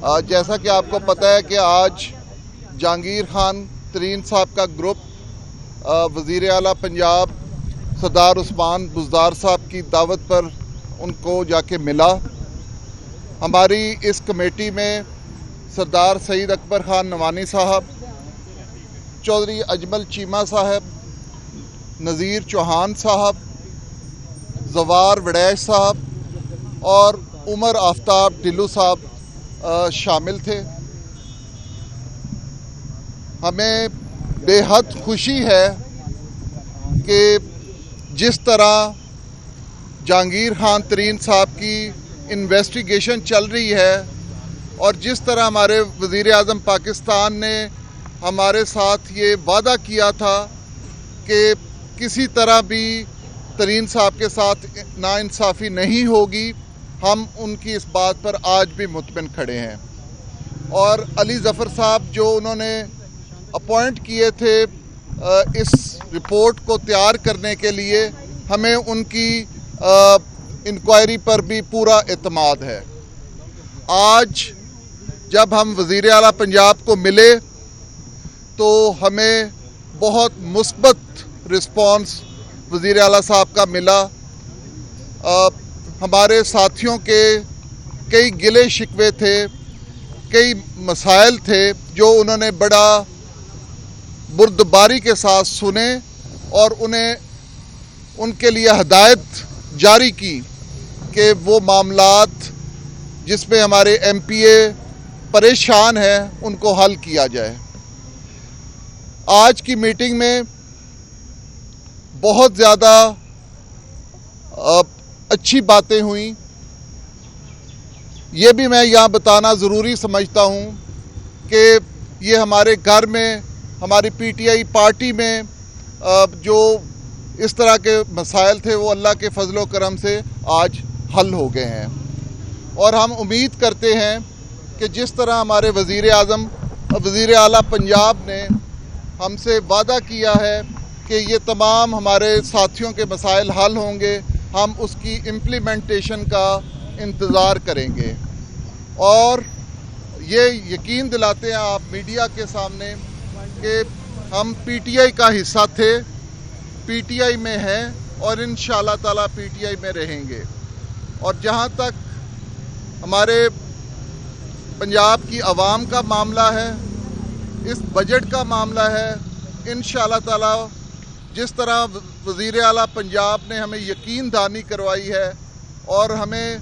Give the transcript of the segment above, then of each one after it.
जैसा कि आपको पता है कि आज जहांगीर खान तरीन साहब का ग्रुप वज़ीर आला पंजाब सरदार उस्मान बुज़दार साहब की दावत पर उनको जाके मिला। हमारी इस कमेटी में सरदार सईद अकबर खान नवानी साहब, चौधरी अजमल चीमा साहब, नज़ीर चौहान साहब, जवार वड़ैश साहब और उमर आफ्ताब ढिल्लू साहब शामिल थे। हमें बेहद खुशी है कि जिस तरह जहांगीर खान तरीन साहब की इन्वेस्टिगेशन चल रही है और जिस तरह हमारे वज़ीर आज़म पाकिस्तान ने हमारे साथ ये वादा किया था कि किसी तरह भी तरीन साहब के साथ नाइंसाफ़ी नहीं होगी, हम उनकी इस बात पर आज भी मुतमिन खड़े हैं। और अली ज़फ़र साहब जो उन्होंने अपॉइंट किए थे इस रिपोर्ट को तैयार करने के लिए, हमें उनकी इंक्वायरी पर भी पूरा एतमाद है। आज जब हम वज़ीर आला पंजाब को मिले तो हमें बहुत मुस्बत रिस्पॉन्स वज़ीर आला साहब का मिला। हमारे साथियों के कई गिले शिकवे थे, कई मसाइल थे जो उन्होंने बड़ा बुर्दबारी के साथ सुने और उन्हें उनके लिए हदायत जारी की कि वो मामलात जिसमें हमारे MPA परेशान हैं उनको हल किया जाए। आज की मीटिंग में बहुत ज़्यादा अच्छी बातें हुई। ये भी मैं यहाँ बताना ज़रूरी समझता हूँ कि ये हमारे घर में, हमारी PTI पार्टी में जो इस तरह के मसाइल थे वो अल्लाह के फजलो करम से आज हल हो गए हैं। और हम उम्मीद करते हैं कि जिस तरह हमारे वज़ीर आज़म वज़ीर आला पंजाब ने हमसे वादा किया है कि ये तमाम हमारे साथियों के मसाइल हल होंगे, हम उसकी इम्प्लीमेंटेशन का इंतज़ार करेंगे। और ये यकीन दिलाते हैं आप मीडिया के सामने कि हम PTI का हिस्सा थे, PTI में हैं और इंशाअल्लाह ताला PTI में रहेंगे। और जहाँ तक हमारे पंजाब की आवाम का मामला है, इस बजट का मामला है, इंशाअल्लाह ताला जिस तरह वज़ीर आला पंजाब ने हमें यकीन दहानी करवाई है और हमें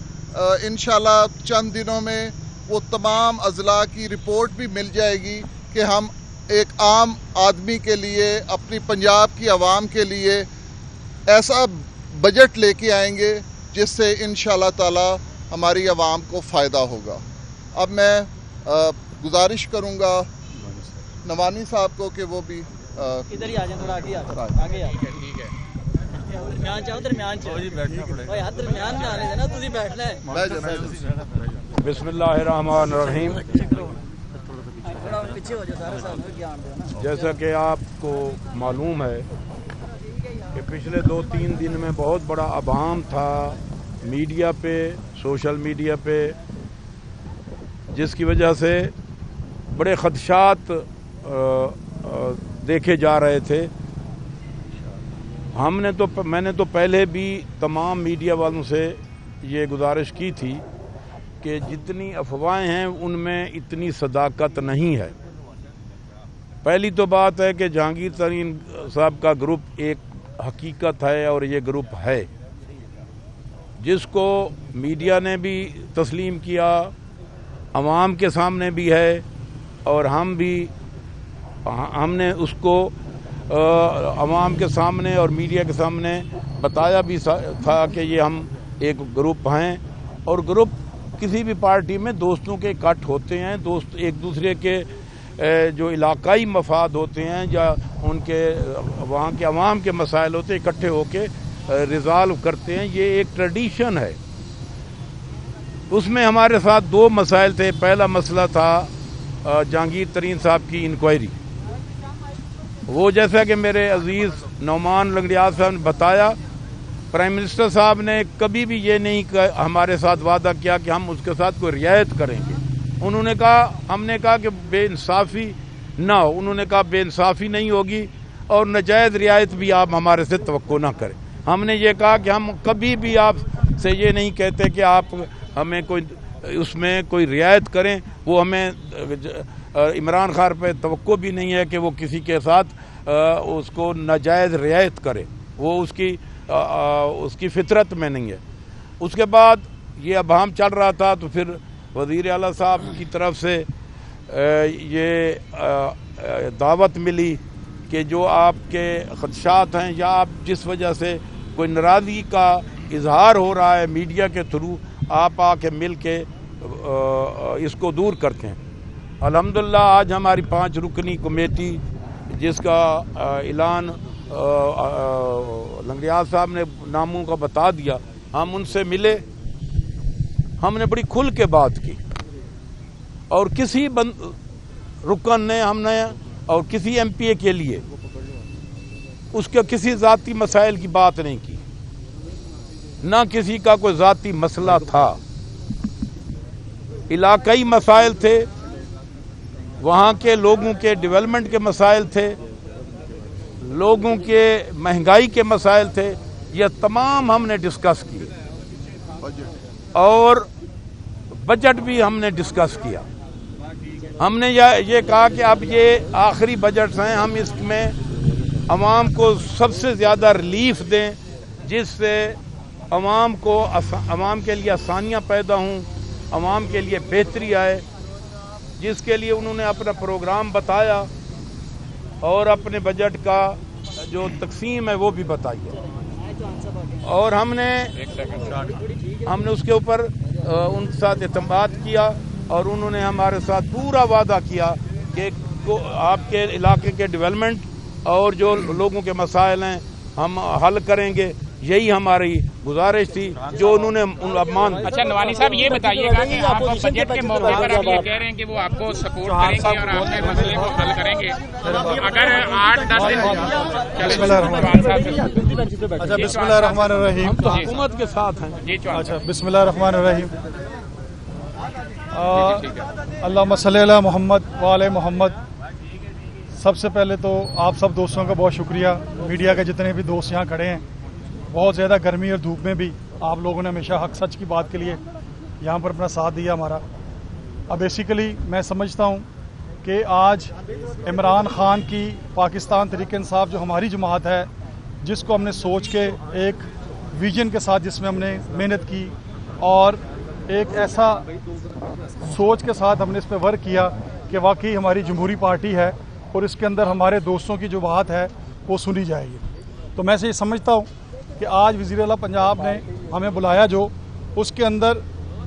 इंशाअल्लाह चंद दिनों में वो तमाम अज़ला की रिपोर्ट भी मिल जाएगी कि हम एक आम आदमी के लिए, अपनी पंजाब की आवाम के लिए ऐसा बजट लेके आएंगे जिससे इंशाअल्लाह ताला हमारी आवाम को फ़ायदा होगा। अब मैं गुजारिश करूँगा नवानी साहब को कि वो भी इधर ही आ जाए, थोड़ा आगे आ। ठीक है दरमियान चाहो, दरमियान चाहो जी, बैठना पड़ेगा। यार दरमियान में आने देना, तुझे बैठना है। बिस्मिल्लाहिर्रहमानिर्रहीम। पीछे हो जाओ सारे साहब, ज्ञान देना। जैसा कि आपको मालूम है कि पिछले 2-3 दिन में बहुत बड़ा अभाम था मीडिया पे, सोशल मीडिया पे, जिसकी वजह से बड़े खदशात देखे जा रहे थे। मैंने तो पहले भी तमाम मीडिया वालों से ये गुजारिश की थी कि जितनी अफवाहें हैं उनमें इतनी सदाकत नहीं है। पहली तो बात है कि जहांगीर तरीन साहब का ग्रुप एक हकीकत है और ये ग्रुप है जिसको मीडिया ने भी तस्लीम किया, अवाम के सामने भी है और हमने उसको अवाम के सामने और मीडिया के सामने बताया भी था कि ये हम एक ग्रुप हैं। और ग्रुप किसी भी पार्टी में दोस्तों के इकट्ठ होते हैं, दोस्त एक दूसरे के जो इलाकाई मफाद होते हैं या उनके वहाँ के अवाम के मसाइल होते हैं, इकट्ठे होके रिजॉल्व करते हैं। ये एक ट्रेडिशन है। उसमें हमारे साथ 2 मसाइल थे। पहला मसला था जहांगीर तरीन साहब की इंक्वायरी। वो जैसा कि मेरे अजीज़ नौमान लंगड़ियाल साहब ने बताया, प्राइम मिनिस्टर साहब ने कभी भी ये नहीं हमारे साथ वादा किया कि हम उसके साथ कोई रियायत करेंगे। उन्होंने कहा, हमने कहा कि बेइंसाफ़ी ना हो। उन्होंने कहा बेइंसाफ़ी नहीं होगी और नाजायज़ रियायत भी आप हमारे से तवक्को ना करें। हमने ये कहा कि हम कभी भी आपसे ये नहीं कहते कि आप हमें कोई उसमें कोई रियायत करें। वो हमें इमरान खान पे तवक्को भी नहीं है कि वो किसी के साथ उसको नाजायज़ रियायत करे। वो उसकी फितरत में नहीं है। उसके बाद ये अभाम चल रहा था तो फिर वज़ीर आला साहब की तरफ से ये दावत मिली कि जो आपके ख़दशात हैं या आप जिस वजह से कोई नाराज़गी का इजहार हो रहा है मीडिया के थ्रू, आप आके मिल के इसको दूर करते हैं। अल्हम्दुलिल्लाह आज हमारी 5 रुकनी कमेटी जिसका ऐलान लंगड़ियाल साहब ने नामों का बता दिया, हम उनसे मिले, हमने बड़ी खुल के बात की और किसी रुकन ने हमने और किसी एमपीए के लिए उसके किसी ज़ाती मसाइल की बात नहीं की, ना किसी का कोई ज़ाती मसला था। इलाकाई मसाइल थे, वहाँ के लोगों के डेवलपमेंट के मसाइल थे, लोगों के महंगाई के मसाइल थे, यह तमाम हमने डिस्कस किए और बजट भी हमने डिस्कस किया। हमने ये कहा कि अब ये आखिरी बजट हैं, हम इसमें अवाम को सबसे ज़्यादा रिलीफ दें जिससे अवाम के लिए आसानियाँ पैदा हों, अवाम के लिए बेहतरी आए, जिसके लिए उन्होंने अपना प्रोग्राम बताया और अपने बजट का जो तकसीम है वो भी बताई है। और हमने उसके ऊपर उनके साथ इत्तेमाद किया और उन्होंने हमारे साथ पूरा वादा किया कि आपके इलाके के डेवलपमेंट और जो लोगों के मसाइल हैं हम हल करेंगे। यही हमारी गुजारिश थी जो उन्होंने मान। अच्छा नवानी साहब ये बताइएगा कि आप बजट के मौके पर आप ये कह रहे हैं कि वो आपको सपोर्ट करेंगे और आपके मसले को हल करेंगे। अगर 8-10 दिन अच्छा बिस्मिल्लाहिर्रहमानिर्रहीम हुकूमत के साथ हैं जी। अच्छा बिस्मिल्लाहिर्रहमानिर्रहीम अल्लाहुम्मा सल्ली अला मोहम्मद व आले मोहम्मद। सबसे पहले तो आप सब दोस्तों का बहुत शुक्रिया, मीडिया के जितने भी दोस्त यहाँ खड़े हैं। बहुत ज़्यादा गर्मी और धूप में भी आप लोगों ने हमेशा हक सच की बात के लिए यहाँ पर अपना साथ दिया हमारा। अब बेसिकली मैं समझता हूँ कि आज इमरान खान की पाकिस्तान तहरीक इंसाफ जो हमारी जमात है, जिसको हमने सोच के एक विजन के साथ जिसमें हमने मेहनत की और एक ऐसा सोच के साथ हमने इस पर वर्क किया कि वाकई हमारी जमहूरी पार्टी है और इसके अंदर हमारे दोस्तों की जो बात है वो सुनी जाएगी। तो मैं से ये समझता हूँ कि आज वज़ीर आला पंजाब ने हमें बुलाया, जो उसके अंदर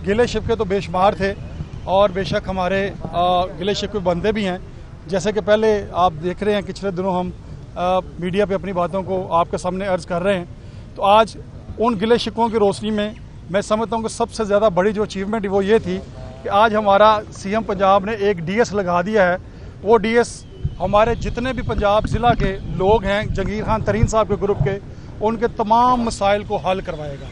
गिले शिकवे तो बेशुमार थे और बेशक हमारे गिले शिकवे बंदे भी हैं। जैसे कि पहले आप देख रहे हैं पिछले दिनों हम मीडिया पे अपनी बातों को आपके सामने अर्ज़ कर रहे हैं। तो आज उन गिले शिकवों की रोशनी में मैं समझता हूँ कि सबसे ज़्यादा बड़ी जो अचीवमेंट वो ये थी कि आज हमारा सीएम पंजाब ने एक डीएस लगा दिया है। वो डीएस हमारे जितने भी पंजाब ज़िला के लोग हैं, जंगीर खान तरीन साहब के ग्रुप के, उनके तमाम मसाइल को हल करवाएगा।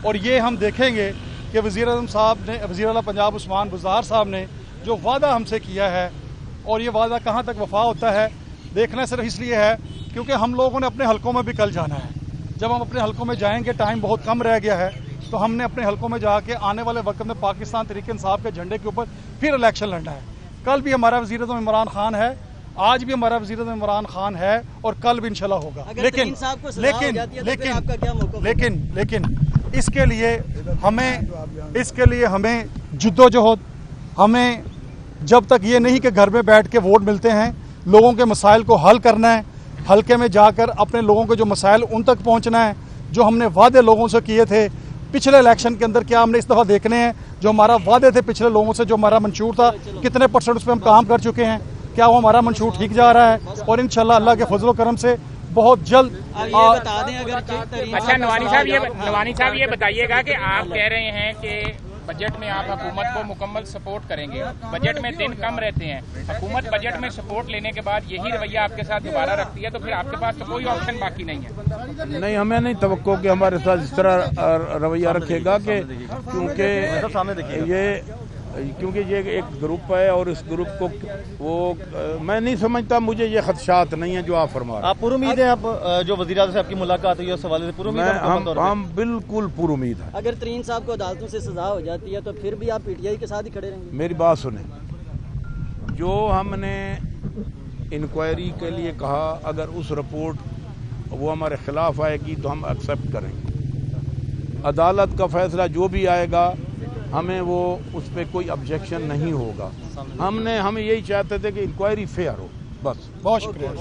और ये हम देखेंगे कि वज़ीर आज़म साहब ने, वज़ीर आला पंजाब उस्मान बुज़दार साहब ने जो वादा हमसे किया है और ये वादा कहाँ तक वफा होता है देखना सिर्फ इसलिए है क्योंकि हम लोगों ने अपने हलकों में भी कल जाना है। जब हम अपने हलकों में जाएंगे, टाइम बहुत कम रह गया है, तो हमने अपने हलकों में जाके आने वाले वक्त में पाकिस्तान तहरीक इंसाफ के झंडे के ऊपर फिर इलेक्शन लड़ना है। कल भी हमारा वज़ीर आज़म इमरान खान है, आज भी हमारा वज़ीर आज़म इमरान खान है और कल भी इंशाल्लाह होगा। लेकिन इसके लिए हमें जिद्दोजहद, हमें जब तक ये नहीं कि घर में बैठ के वोट मिलते हैं, लोगों के मसाइल को हल करना है, हल्के में जाकर अपने लोगों के जो मसाइल उन तक पहुंचना है। जो हमने वादे लोगों से किए थे पिछले इलेक्शन के अंदर, क्या हमने इस दफ़ा देखने हैं जो हमारा वादे थे पिछले लोगों से, जो हमारा मंशूर था, कितने % उस पर हम काम कर चुके हैं, क्या वो हमारा मंशूर ठीक जा रहा है। और इंशाल्लाह अल्लाह के फजल करम से बहुत जल्द बता दें अगर। अच्छा नवानी साहब ये बताइएगा कि आप कह रहे हैं कि बजट में आप हुकूमत को मुकम्मल सपोर्ट करेंगे, बजट में दिन कम रहते हैं, हुकूमत बजट में सपोर्ट लेने के बाद यही रवैया आपके साथ दोबारा रखती है, तो फिर आपके पास तो कोई ऑप्शन बाकी नहीं है। नहीं, हमें नहीं तवक्को कि हमारे साथ इस तरह रवैया रखेगा कि क्योंकि क्योंकि ये एक ग्रुप है और इस ग्रुप को वो मैं नहीं समझता, मुझे ये खदशात नहीं है जो आप फरमा रहे हैं। आप पूरी उम्मीद है आप जो वज़ीर आज़म से आपकी मुलाकात हुई है उस हवाले से पूरी उम्मीद है? हम बिल्कुल पूरी उम्मीद है। अगर तरीन साहब को अदालतों से सजा हो जाती है तो फिर भी आप पीटीआई के साथ ही खड़े रहेंगे? मेरी बात सुने, जो हमने इंक्वायरी के लिए कहा, अगर उस रिपोर्ट वो हमारे खिलाफ आएगी तो हम एक्सेप्ट करेंगे। अदालत का फैसला जो भी आएगा हमें वो उस पर कोई ऑब्जेक्शन नहीं होगा। हम यही चाहते थे कि इंक्वायरी फेयर हो, बस। बहुत शुक्रिया।